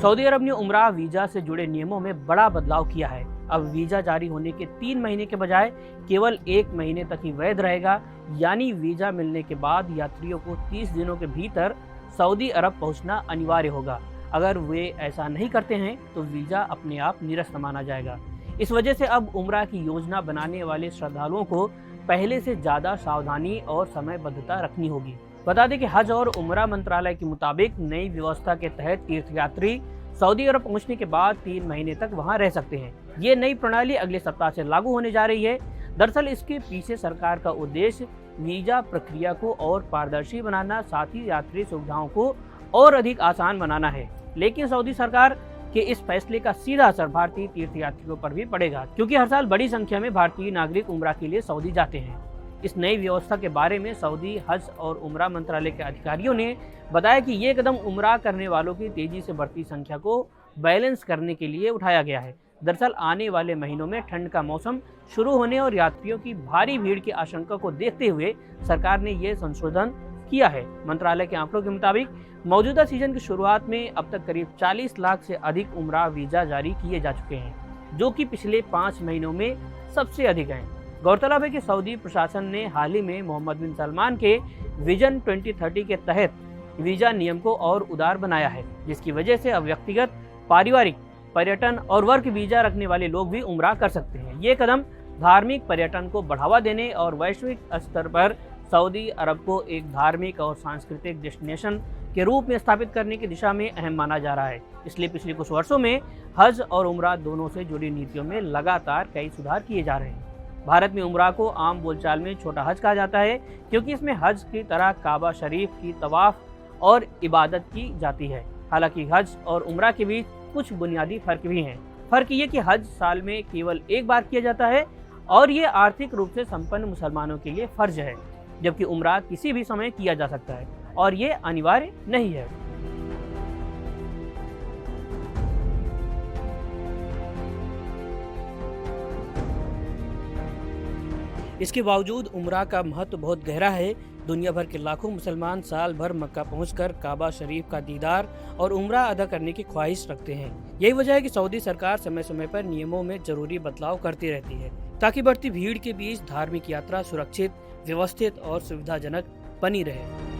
Saudi अरब ने उम्रा visa से जुड़े नियमों में बड़ा बदलाव किया है। अब वीजा जारी होने के 3 महीने के बजाय केवल 1 महीने तक ही वैध रहेगा। यानी वीजा मिलने के बाद यात्रियों को 30 दिनों के भीतर सऊदी अरब पहुंचना अनिवार्य होगा। अगर वे ऐसा नहीं करते हैं तो वीजा अपने आप निरस्त माना जाएगा। इस वजह से अब उम्रा की योजना बनाने वाले श्रद्धालुओं को पहले से ज्यादा सावधानी और समयबद्धता रखनी होगी। बता दें कि हज और उम्रा मंत्रालय के मुताबिक नई व्यवस्था के तहत तीर्थयात्री सऊदी अरब पहुंचने के बाद 3 महीने तक वहां रह सकते हैं। ये नई प्रणाली अगले सप्ताह से लागू होने जा रही है। दरअसल इसके पीछे सरकार का उद्देश्य वीजा प्रक्रिया को और पारदर्शी बनाना, साथ ही यात्री सुविधाओं को और अधिक आसान बनाना है। लेकिन सऊदी सरकार के इस फैसले का सीधा असर भारतीय तीर्थयात्रियों पर भी पड़ेगा, क्योंकि हर साल बड़ी संख्या में भारतीय नागरिक उम्रा के लिए सऊदी जाते हैं। इस नई व्यवस्था के बारे में सऊदी हज और उम्रा मंत्रालय के अधिकारियों ने बताया कि ये कदम उम्रा करने वालों की तेजी से बढ़ती संख्या को बैलेंस करने के लिए उठाया गया है। दरअसल आने वाले महीनों में ठंड का मौसम शुरू होने और यात्रियों की भारी भीड़ की आशंका को देखते हुए सरकार ने ये संशोधन किया है। मंत्रालय के आंकड़ों के मुताबिक मौजूदा सीजन की शुरुआत में अब तक करीब 40 लाख से अधिक उम्रा वीजा जारी किए जा चुके हैं, जो कि पिछले 5 महीनों में सबसे अधिक हैं। गौरतलब है कि सऊदी प्रशासन ने हाल ही में मोहम्मद बिन सलमान के विजन 2030 के तहत वीजा नियम को और उदार बनाया है, जिसकी वजह से अब व्यक्तिगत, पारिवारिक, पर्यटन और वर्क वीजा रखने वाले लोग भी उम्रा कर सकते हैं। ये कदम धार्मिक पर्यटन को बढ़ावा देने और वैश्विक स्तर पर सऊदी अरब को एक धार्मिक और सांस्कृतिक डेस्टिनेशन के रूप में स्थापित करने की दिशा में अहम माना जा रहा है। इसलिए पिछले कुछ वर्षों में हज और उम्रा दोनों से जुड़ी नीतियों में लगातार कई सुधार किए जा रहे हैं। भारत में उम्रा को आम बोलचाल में छोटा हज कहा जाता है, क्योंकि इसमें हज की तरह काबा शरीफ की तवाफ और इबादत की जाती है। हालांकि हज और उम्रा के बीच कुछ बुनियादी फर्क भी हैं। फर्क ये कि हज साल में केवल एक बार किया जाता है और ये आर्थिक रूप से संपन्न मुसलमानों के लिए फर्ज है, जबकि उम्रा किसी भी समय किया जा सकता है और ये अनिवार्य नहीं है। इसके बावजूद उम्रा का महत्व बहुत गहरा है। दुनिया भर के लाखों मुसलमान साल भर मक्का पहुंचकर काबा शरीफ का दीदार और उम्रा अदा करने की ख्वाहिश रखते हैं। यही वजह है कि सऊदी सरकार समय समय पर नियमों में जरूरी बदलाव करती रहती है, ताकि बढ़ती भीड़ के बीच धार्मिक यात्रा सुरक्षित, व्यवस्थित और सुविधाजनक बनी रहे।